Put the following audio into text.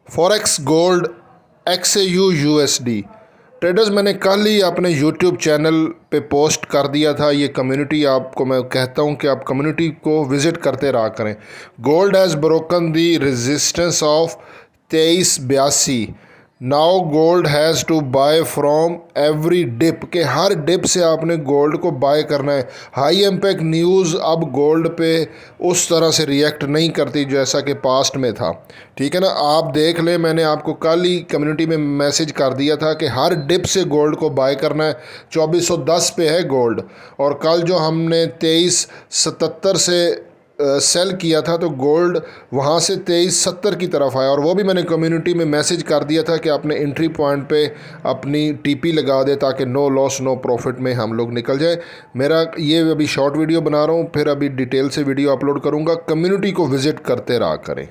Forex gold XAU USD traders, मैंने कल ही अपने यूट्यूब चैनल पे पोस्ट कर दिया था। ये कम्युनिटी आपको मैं कहता हूँ कि आप कम्युनिटी को विज़िट करते रहा करें। Gold has broken the resistance of 2382। Now gold has to buy from every dip, के हर डिप से आपने गोल्ड को बाय करना है। हाई इम्पैक्ट न्यूज़ अब गोल्ड पे उस तरह से रिएक्ट नहीं करती जैसा कि पास्ट में था। ठीक है ना, आप देख लें, मैंने आपको कल ही कम्युनिटी में मैसेज कर दिया था कि हर डिप से गोल्ड को बाय करना है। 2410 पे है गोल्ड, और कल जो हमने 2377 से सेल किया था तो गोल्ड वहाँ से 2370 की तरफ आया, और वो भी मैंने कम्युनिटी में मैसेज कर दिया था कि अपने एंट्री पॉइंट पे अपनी टीपी लगा दे ताकि नो लॉस नो प्रॉफिट में हम लोग निकल जाए। मेरा ये अभी शॉर्ट वीडियो बना रहा हूँ, फिर अभी डिटेल से वीडियो अपलोड करूँगा। कम्युनिटी को विज़िट करते रहा करें।